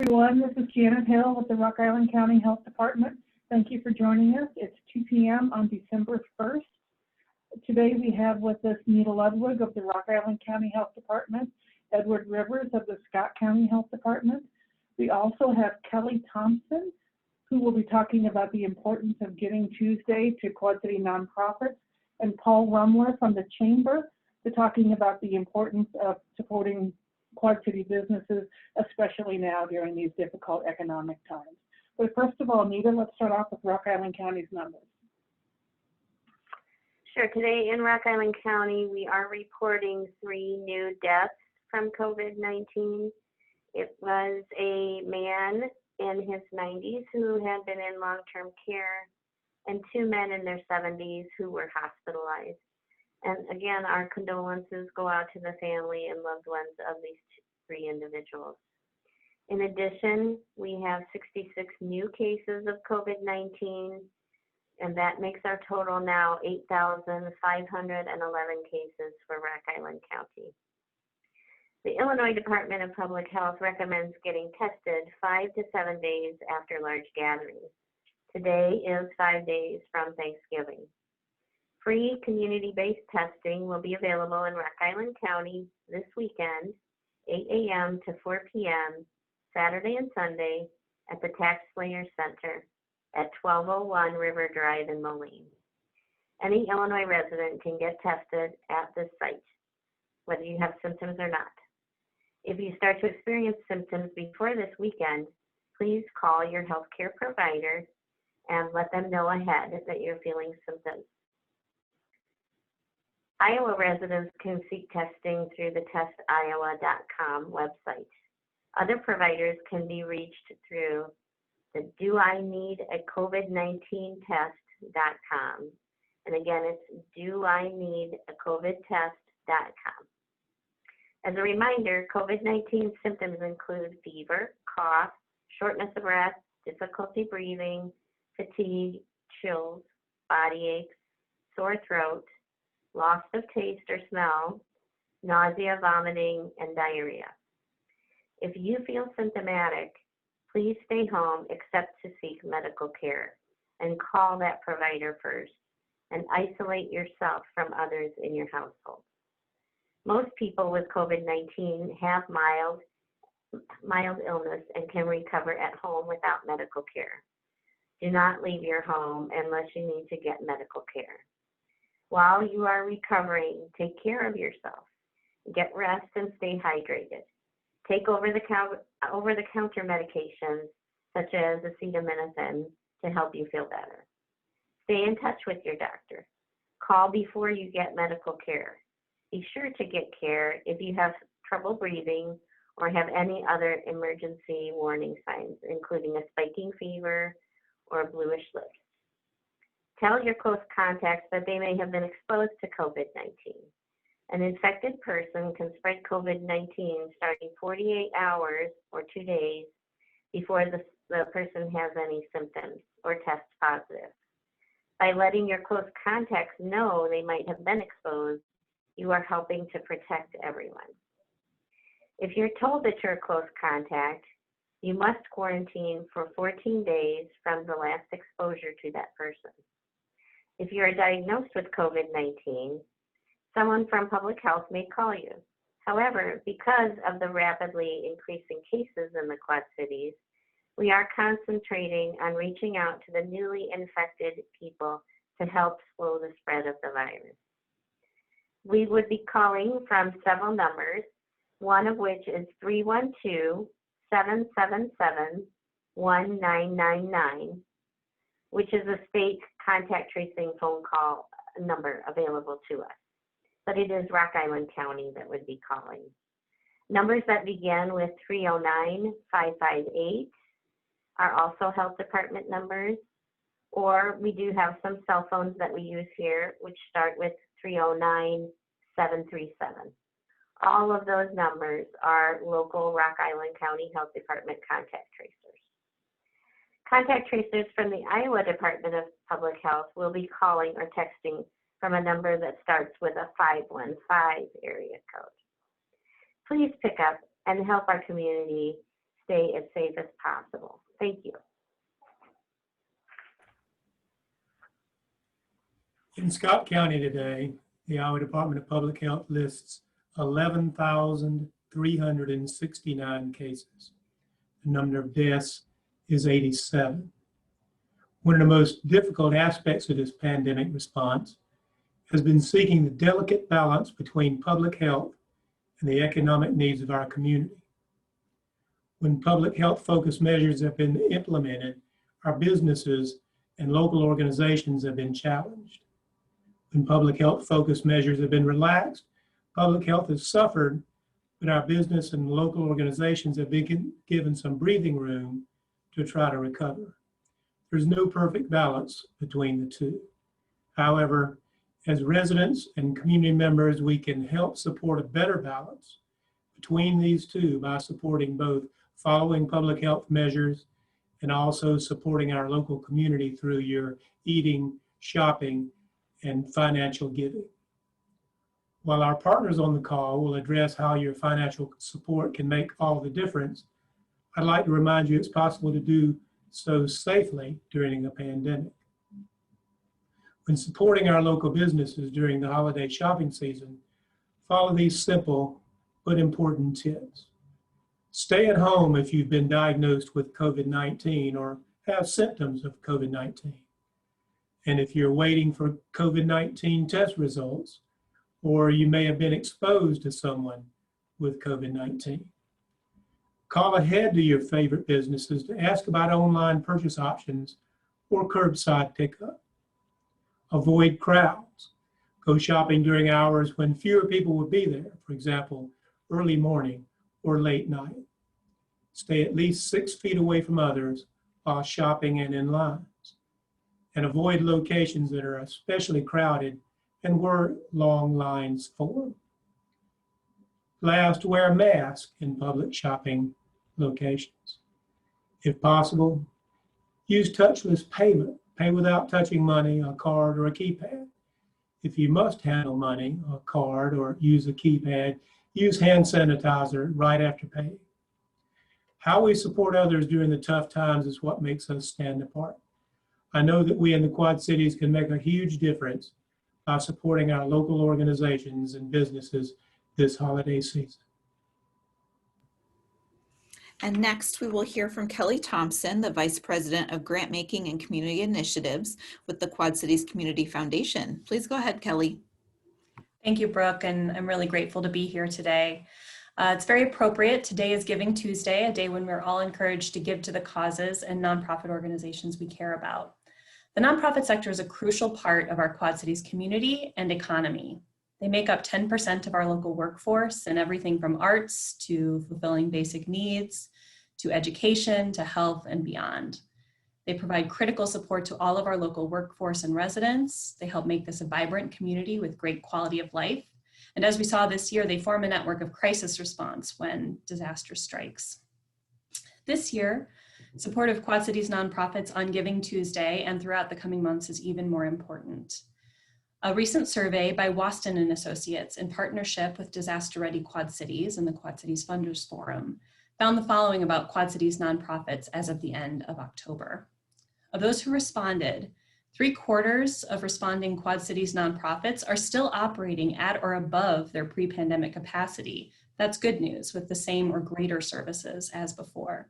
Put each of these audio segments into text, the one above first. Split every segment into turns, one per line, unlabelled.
Everyone, this is Janet Hill with the Rock Island County Health Department. Thank you for joining us. It's 2 p.m. on December 1st. Today we have with us Nita Ludwig of the Rock Island County Health Department, Edward Rivers of the Scott County Health Department. We also have Kelly Thompson, who will be talking about the importance of Giving Tuesday to Quad City nonprofits, and Paul Rummler from the Chamber to talking about the importance of supporting Quad City businesses, especially now during these difficult economic times. But first of all, Nita, let's start off with Rock Island County's numbers.
Sure. Today in Rock Island County, we are reporting 3 new deaths from COVID-19. It was a man in his 90s who had been in long-term care, and 2 men in their 70s who were hospitalized. And again, our condolences go out to the family and loved ones of these 3 individuals. In addition, we have 66 new cases of COVID-19, and that makes our total now 8,511 cases for Rock Island County. The Illinois Department of Public Health recommends getting tested 5 to 7 days after large gatherings. Today is 5 days from Thanksgiving. Free community-based testing will be available in Rock Island County this weekend, 8 a.m. to 4 p.m., Saturday and Sunday at the Tax Slayer Center at 1201 River Drive in Moline. Any Illinois resident can get tested at this site, whether you have symptoms or not. If you start to experience symptoms before this weekend, please call your healthcare provider and let them know ahead that you're feeling symptoms. Iowa residents can seek testing through the testiowa.com website. Other providers can be reached through the doineedacovid19test.com. And again, it's doineedacovidtest.com. As a reminder, COVID-19 symptoms include fever, cough, shortness of breath, difficulty breathing, fatigue, chills, body aches, sore throat, loss of taste or smell, nausea, vomiting, and diarrhea. If you feel symptomatic, please stay home except to seek medical care and call that provider first and isolate yourself from others in your household. Most people with COVID-19 have mild illness and can recover at home without medical care. Do not leave your home unless you need to get medical care. While you are recovering, take care of yourself. Get rest and stay hydrated. Take over-the-counter medications such as acetaminophen to help you feel better. Stay in touch with your doctor. Call before you get medical care. Be sure to get care if you have trouble breathing or have any other emergency warning signs, including a spiking fever or bluish lips. Tell your close contacts that they may have been exposed to COVID-19. An infected person can spread COVID-19 starting 48 hours or 2 days before the person has any symptoms or tests positive. By letting your close contacts know they might have been exposed, you are helping to protect everyone. If you're told that you're a close contact, you must quarantine for 14 days from the last exposure to that person. If you are diagnosed with COVID-19, someone from public health may call you. However, because of the rapidly increasing cases in the Quad Cities, we are concentrating on reaching out to the newly infected people to help slow the spread of the virus. We would be calling from several numbers, one of which is 312-777-1999, which is a state contact tracing phone call number available to us. But it is Rock Island County that would be calling. Numbers that begin with 309-558 are also health department numbers, or we do have some cell phones that we use here, which start with 309-737. All of those numbers are local Rock Island County Health Department contact tracers. Contact tracers from the Iowa Department of Public Health will be calling or texting from a number that starts with a 515 area code. Please pick up and help our community stay as safe as possible. Thank you.
In Scott County today, the Iowa Department of Public Health lists 11,369 cases. The number of deaths is 87. One of the most difficult aspects of this pandemic response has been seeking the delicate balance between public health and the economic needs of our community. When public health focused measures have been implemented, our businesses and local organizations have been challenged. When public health focused measures have been relaxed, public health has suffered, but our business and local organizations have been given some breathing room to try to recover. There's no perfect balance between the two. However, as residents and community members, we can help support a better balance between these two by supporting both following public health measures and also supporting our local community through your eating, shopping, and financial giving. While our partners on the call will address how your financial support can make all the difference, I'd like to remind you it's possible to do so safely during a pandemic. When supporting our local businesses during the holiday shopping season, follow these simple but important tips. Stay at home if you've been diagnosed with COVID-19 or have symptoms of COVID-19. And if you're waiting for COVID-19 test results, or you may have been exposed to someone with COVID-19. Call ahead to your favorite businesses to ask about online purchase options or curbside pickup. Avoid crowds. Go shopping during hours when fewer people will be there, for example, early morning or late night. Stay at least 6 feet away from others while shopping and in lines. And avoid locations that are especially crowded and where long lines form. Last, wear a mask in public shopping locations. If possible, use touchless payment. Pay without touching money, a card, or a keypad. If you must handle money, a card, or use a keypad, use hand sanitizer right after paying. How we support others during the tough times is what makes us stand apart. I know that we in the Quad Cities can make a huge difference by supporting our local organizations and businesses this holiday season.
And next, we will hear from Kelly Thompson, the Vice President of Grantmaking and Community Initiatives with the Quad Cities Community Foundation. Please go ahead, Kelly.
Thank you, Brooke, and I'm really grateful to be here today. It's very appropriate. Today is Giving Tuesday, a day when we're all encouraged to give to the causes and nonprofit organizations we care about. The nonprofit sector is a crucial part of our Quad Cities community and economy. They make up 10% of our local workforce and everything from arts to fulfilling basic needs, to education, to health and beyond. They provide critical support to all of our local workforce and residents. They help make this a vibrant community with great quality of life. And as we saw this year, they form a network of crisis response when disaster strikes. This year, support of Quad Cities nonprofits on Giving Tuesday and throughout the coming months is even more important. A recent survey by Waston and Associates in partnership with Disaster Ready Quad Cities and the Quad Cities Funders Forum found the following about Quad Cities nonprofits as of the end of October. Of those who responded, 3/4 of responding Quad Cities nonprofits are still operating at or above their pre-pandemic capacity. That's good news, with the same or greater services as before.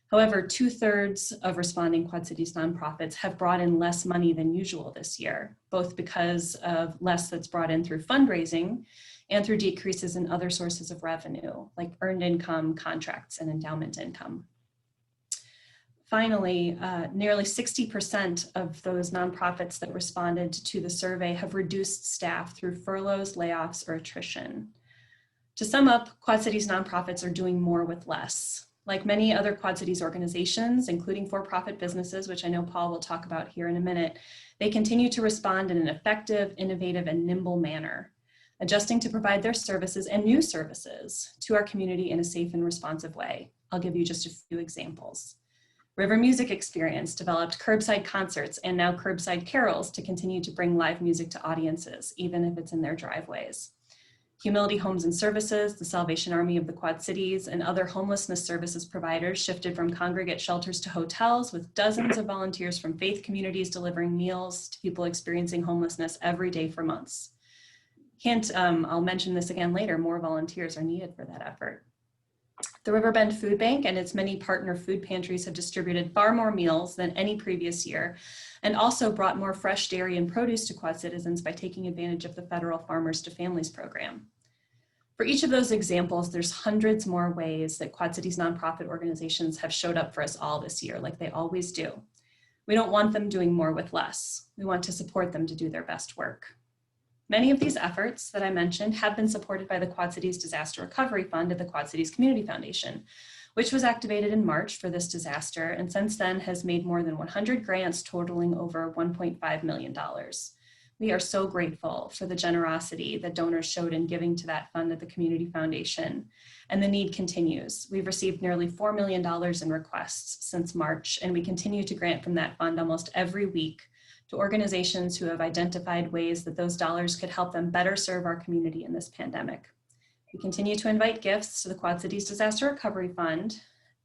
However, 2/3 of responding Quad Cities nonprofits have brought in less money than usual this year, both because of less that's brought in through fundraising and through decreases in other sources of revenue, like earned income, contracts, and endowment income. Finally, nearly 60% of those nonprofits that responded to the survey have reduced staff through furloughs, layoffs, or attrition. To sum up, Quad Cities nonprofits are doing more with less. Like many other Quad Cities organizations, including for-profit businesses, which I know Paul will talk about here in a minute, they continue to respond in an effective, innovative, and nimble manner, adjusting to provide their services and new services to our community in a safe and responsive way. I'll give you just a few examples. River Music Experience developed curbside concerts and now curbside carols to continue to bring live music to audiences, even if it's in their driveways. Humility Homes and Services, the Salvation Army of the Quad Cities, and other homelessness services providers shifted from congregate shelters to hotels, with dozens of volunteers from faith communities delivering meals to people experiencing homelessness every day for months. I'll mention this again later, more volunteers are needed for that effort. The Riverbend Food Bank and its many partner food pantries have distributed far more meals than any previous year, and also brought more fresh dairy and produce to Quad citizens by taking advantage of the federal Farmers to Families program. For each of those examples, there's hundreds more ways that Quad Cities nonprofit organizations have showed up for us all this year, like they always do. We don't want them doing more with less. We want to support them to do their best work. Many of these efforts that I mentioned have been supported by the Quad Cities Disaster Recovery Fund at the Quad Cities Community Foundation, which was activated in March for this disaster, and since then has made more than 100 grants totaling over $1.5 million. We are so grateful for the generosity that donors showed in giving to that fund at the Community Foundation, and the need continues. We've received nearly $4 million in requests since March, and we continue to grant from that fund almost every week to organizations who have identified ways that those dollars could help them better serve our community in this pandemic. We continue to invite gifts to the Quad Cities Disaster Recovery Fund,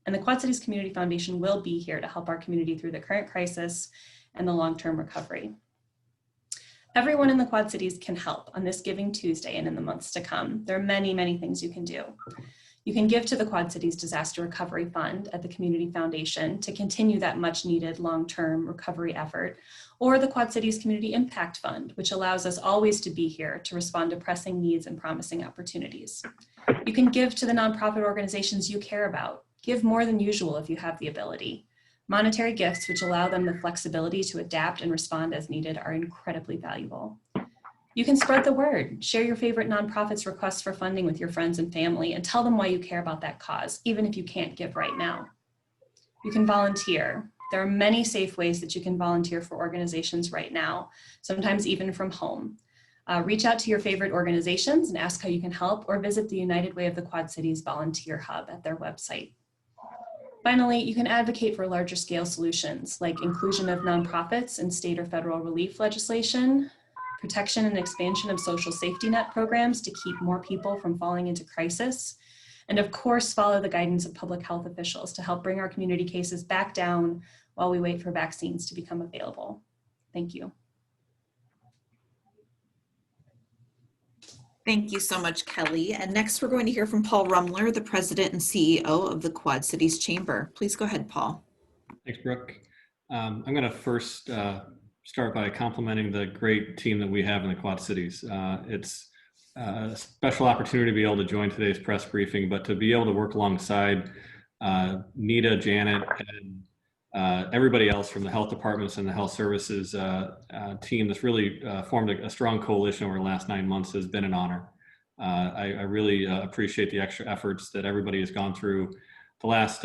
and the Quad Cities Community Foundation will be here to help our community through the current crisis and the long-term recovery. Everyone in the Quad Cities can help on this Giving Tuesday and in the months to come. There are many, many things you can do. You can give to the Quad Cities Disaster Recovery Fund at the Community Foundation to continue that much needed long-term recovery effort, or the Quad Cities Community Impact Fund, which allows us always to be here to respond to pressing needs and promising opportunities. You can give to the nonprofit organizations you care about. Give more than usual if you have the ability. Monetary gifts, which allow them the flexibility to adapt and respond as needed, are incredibly valuable. You can spread the word, share your favorite nonprofits' requests for funding with your friends and family, and tell them why you care about that cause, even if you can't give right now. You can volunteer. There are many safe ways that you can volunteer for organizations right now, sometimes even from home. Reach out to your favorite organizations and ask how you can help, or visit the United Way of the Quad Cities Volunteer Hub at their website. Finally, you can advocate for larger scale solutions like inclusion of nonprofits in state or federal relief legislation, protection and expansion of social safety net programs to keep more people from falling into crisis, and of course, follow the guidance of public health officials to help bring our community cases back down while we wait for vaccines to become available. Thank you.
Thank you so much, Kelly. And next we're going to hear from Paul Rummler, the President and CEO of the Quad Cities Chamber. Please go ahead, Paul.
Thanks, Brooke. I'm going to first start by complimenting the great team that we have in the Quad Cities. It's a special opportunity to be able to join today's press briefing, but to be able to work alongside Nita, Janet, and everybody else from the health departments and the health services team that's really formed a strong coalition over the last 9 months has been an honor. I really appreciate the extra efforts that everybody has gone through the last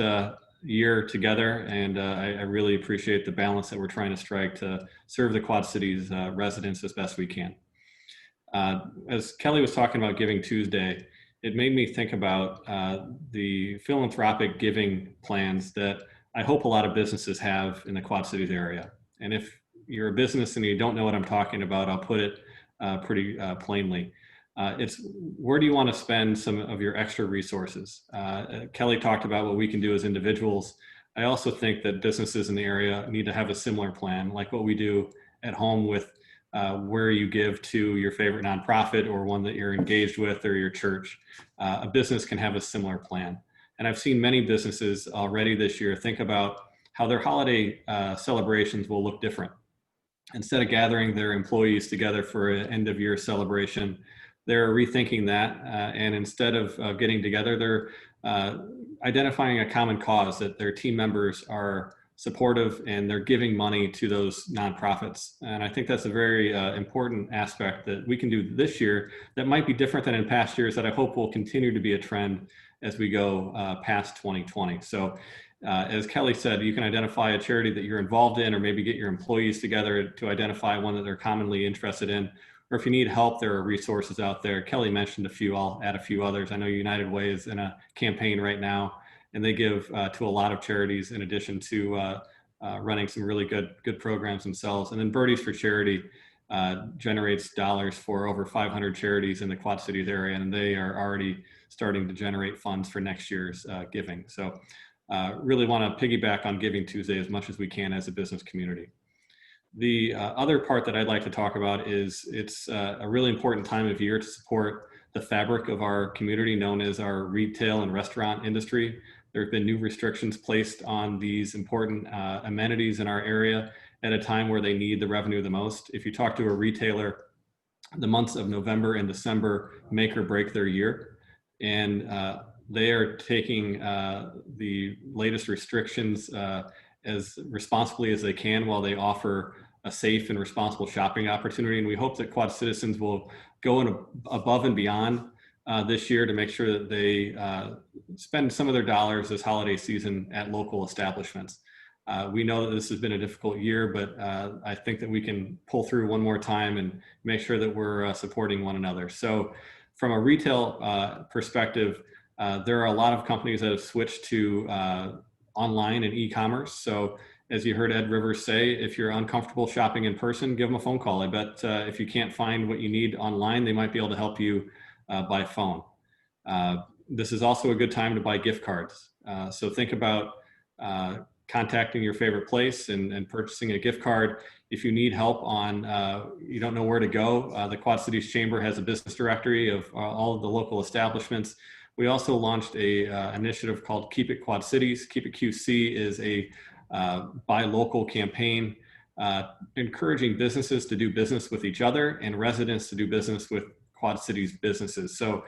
year together, and I really appreciate the balance that we're trying to strike to serve the Quad Cities residents as best we can. As Kelly was talking about Giving Tuesday, it made me think about the philanthropic giving plans that I hope a lot of businesses have in the Quad Cities area. And if you're a business and you don't know what I'm talking about, I'll put it pretty plainly. It's where do you want to spend some of your extra resources? Kelly talked about what we can do as individuals. I also think that businesses in the area need to have a similar plan, like what we do at home with where you give to your favorite nonprofit or one that you're engaged with or your church. A business can have a similar plan. And I've seen many businesses already this year think about how their holiday celebrations will look different. Instead of gathering their employees together for an end of year celebration, they're rethinking that, and instead of getting together, they're identifying a common cause that their team members are supportive and they're giving money to those nonprofits. And I think that's a very important aspect that we can do this year that might be different than in past years, that I hope will continue to be a trend as we go past 2020. So as Kelly said, you can identify a charity that you're involved in, or maybe get your employees together to identify one that they're commonly interested in. Or if you need help, there are resources out there. Kelly mentioned a few, I'll add a few others. I know United Way is in a campaign right now, and they give to a lot of charities in addition to running some really good programs themselves. And then Birdies for Charity generates dollars for over 500 charities in the Quad Cities area, and they are already starting to generate funds for next year's giving. So really want to piggyback on Giving Tuesday as much as we can as a business community. The other part that I'd like to talk about is it's a really important time of year to support the fabric of our community known as our retail and restaurant industry. There have been new restrictions placed on these important amenities in our area at a time where they need the revenue the most. If you talk to a retailer, the months of November and December make or break their year. And they are taking the latest restrictions as responsibly as they can while they offer a safe and responsible shopping opportunity. And we hope that Quad Citizens will go above and beyond this year to make sure that they spend some of their dollars this holiday season at local establishments. We know that this has been a difficult year, but I think that we can pull through one more time and make sure that we're supporting one another. So from a retail perspective, there are a lot of companies that have switched to online and e-commerce. So as you heard Ed Rivers say, if you're uncomfortable shopping in person, give them a phone call. I bet if you can't find what you need online, they might be able to help you by phone. This is also a good time to buy gift cards. So think about contacting your favorite place and purchasing a gift card. If you need help on, you don't know where to go, the Quad Cities Chamber has a business directory of all of the local establishments. We also launched a initiative called Keep It Quad Cities. Keep It QC is a buy local campaign, encouraging businesses to do business with each other and residents to do business with Quad Cities businesses. So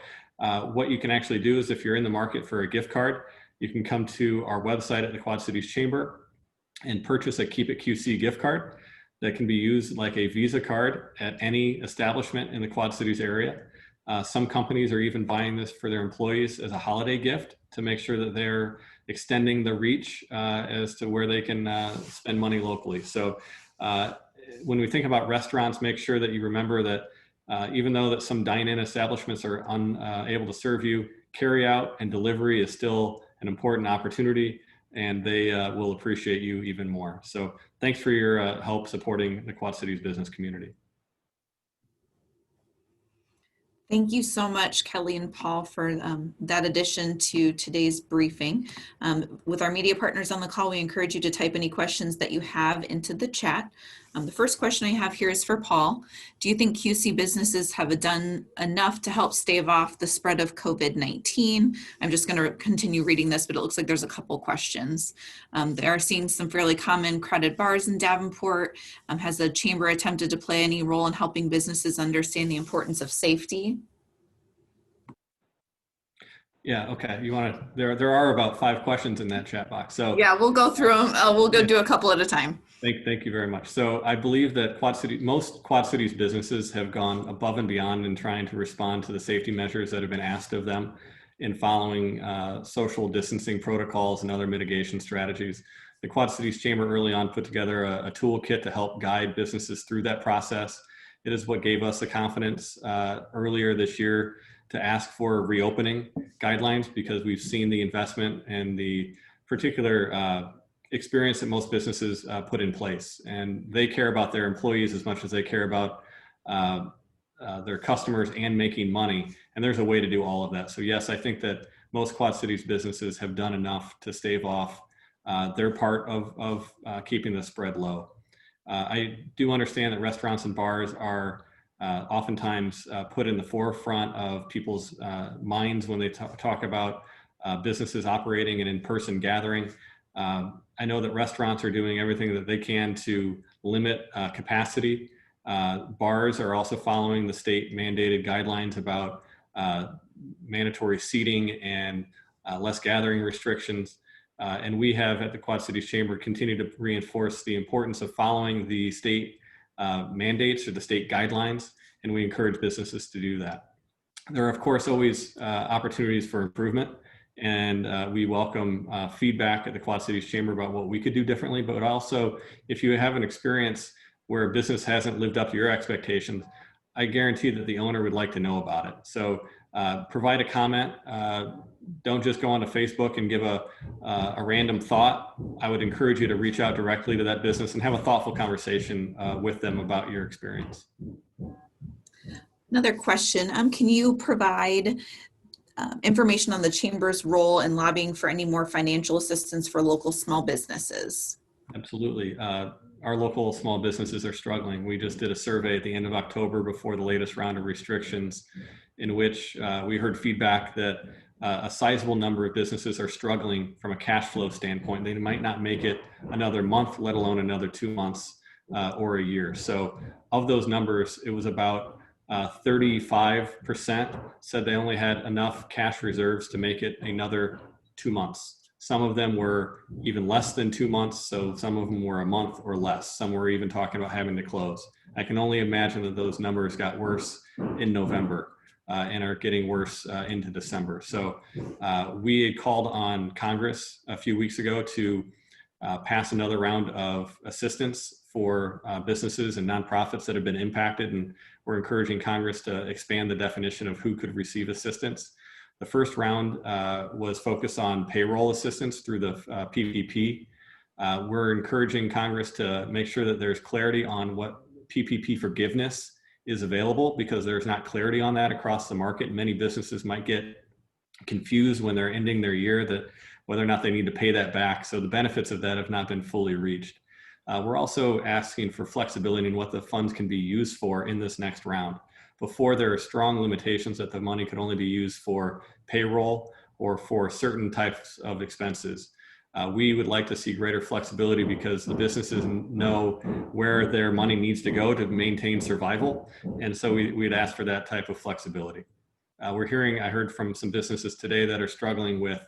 what you can actually do is if you're in the market for a gift card, you can come to our website at the Quad Cities Chamber and purchase a Keep It QC gift card that can be used like a Visa card at any establishment in the Quad Cities area. Some companies are even buying this for their employees as a holiday gift to make sure that they're extending the reach as to where they can spend money locally. So when we think about restaurants, make sure that you remember that even though that some dine-in establishments are unable to serve you, carry out and delivery is still an important opportunity, and they will appreciate you even more. So thanks for your help supporting the Quad Cities business community.
Thank you so much, Kelly and Paul, for that addition to today's briefing. With our media partners on the call, we encourage you to type any questions that you have into the chat. The first question I have here is for Paul. Do you think QC businesses have done enough to help stave off the spread of COVID-19? I'm just going to continue reading this, but it looks like there's a couple questions. They are seeing some fairly common crowded bars in Davenport. Has the chamber attempted to play any role in helping businesses understand the importance of safety?
Yeah, okay. You want to, there are about 5 questions in that chat box. So
yeah, we'll go through them. We'll go do a couple at a time.
Thank you very much. So I believe that most Quad Cities businesses have gone above and beyond in trying to respond to the safety measures that have been asked of them in following social distancing protocols and other mitigation strategies. The Quad Cities Chamber early on put together a toolkit to help guide businesses through that process. It is what gave us the confidence earlier this year to ask for reopening guidelines, because we've seen the investment and the particular experience that most businesses put in place. And they care about their employees as much as they care about their customers and making money. And there's a way to do all of that. So yes, I think that most Quad Cities businesses have done enough to stave off their part of keeping the spread low. I do understand that restaurants and bars are oftentimes put in the forefront of people's minds when they talk about businesses operating and in-person gathering. I know that restaurants are doing everything that they can to limit capacity. Bars are also following the state mandated guidelines about mandatory seating and less gathering restrictions. And we have at the Quad Cities Chamber continued to reinforce the importance of following the state mandates or the state guidelines, and we encourage businesses to do that. There are, of course, always opportunities for improvement, and we welcome feedback at the Quad Cities Chamber about what we could do differently, but also if you have an experience where a business hasn't lived up to your expectations, I guarantee that the owner would like to know about it. So provide a comment. Don't just go onto Facebook and give a random thought. I would encourage you to reach out directly to that business and have a thoughtful conversation with them about your experience.
Another question, can you provide information on the Chamber's role in lobbying for any more financial assistance for local small businesses?
Absolutely. Our local small businesses are struggling. We just did a survey at the end of October before the latest round of restrictions, in which we heard feedback that a sizable number of businesses are struggling from a cash flow standpoint. They might not make it another month, let alone another 2 months or a year. So of those numbers, it was about 35% said they only had enough cash reserves to make it another 2 months. Some of them were even less than 2 months, so some of them were a month or less. Some were even talking about having to close. I can only imagine that those numbers got worse in November and are getting worse into December. So we had called on Congress a few weeks ago to pass another round of assistance for businesses and nonprofits that have been impacted, and we're encouraging Congress to expand the definition of who could receive assistance. The first round was focused on payroll assistance through the PPP. We're encouraging Congress to make sure that there's clarity on what PPP forgiveness is available, because there's not clarity on that across the market. Many businesses might get confused when they're ending their year that whether or not they need to pay that back. So the benefits of that have not been fully reached. We're also asking for flexibility in what the funds can be used for in this next round. Before, there are strong limitations that the money could only be used for payroll or for certain types of expenses. We would like to see greater flexibility because the businesses know where their money needs to go to maintain survival. And so we'd ask for that type of flexibility. I heard from some businesses today that are struggling with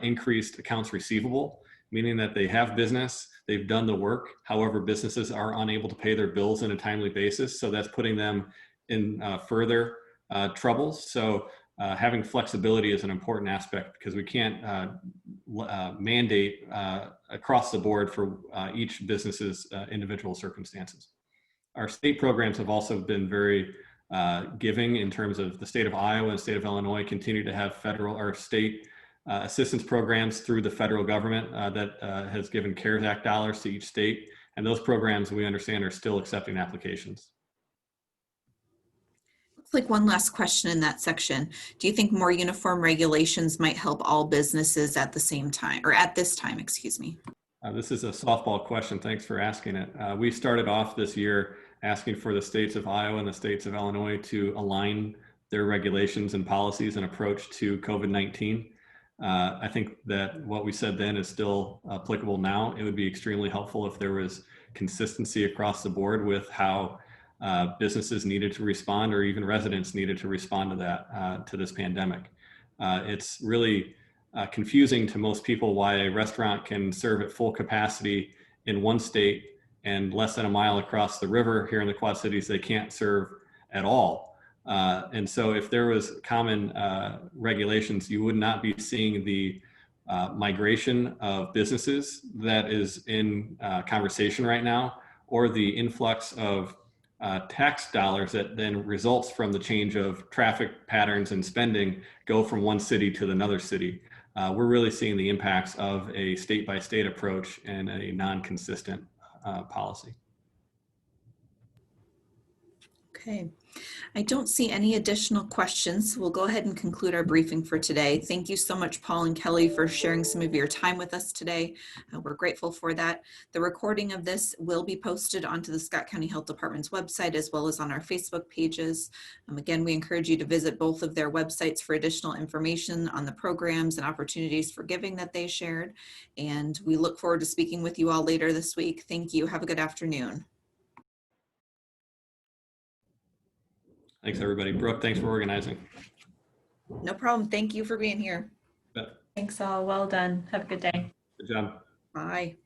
increased accounts receivable, meaning that they have business, they've done the work. However, businesses are unable to pay their bills on a timely basis. So that's putting them in further troubles. So having flexibility is an important aspect, because we can't mandate across the board for each business's individual circumstances. Our state programs have also been very giving in terms of the state of Iowa and the state of Illinois continue to have federal or state assistance programs through the federal government that has given CARES Act dollars to each state. And those programs, we understand, are still accepting applications.
Looks like one last question in that section. Do you think more uniform regulations might help all businesses at the same time, or at this time, excuse me?
This is a softball question. Thanks for asking it. We started off this year asking for the states of Iowa and the states of Illinois to align their regulations and policies and approach to COVID-19. I think that what we said then is still applicable now. It would be extremely helpful if there was consistency across the board with how businesses needed to respond, or even residents needed to respond to that, to this pandemic. It's really confusing to most people why a restaurant can serve at full capacity in one state and less than a mile across the river here in the Quad Cities, they can't serve at all. And so if there was common regulations, you would not be seeing the migration of businesses that is in conversation right now, or the influx of tax dollars that then results from the change of traffic patterns and spending go from one city to another city. We're really seeing the impacts of a state-by-state approach and a non-consistent policy.
Okay, I don't see any additional questions. So we'll go ahead and conclude our briefing for today. Thank you so much, Paul and Kelly, for sharing some of your time with us today. We're grateful for that. The recording of this will be posted onto the Scott County Health Department's website, as well as on our Facebook pages. Again, we encourage you to visit both of their websites for additional information on the programs and opportunities for giving that they shared. And we look forward to speaking with you all later this week. Thank you. Have a good afternoon.
Thanks, everybody. Brooke, thanks for organizing.
No problem. Thank you for being here.
Yeah.
Thanks all. Well done. Have a good day.
Good job.
Bye.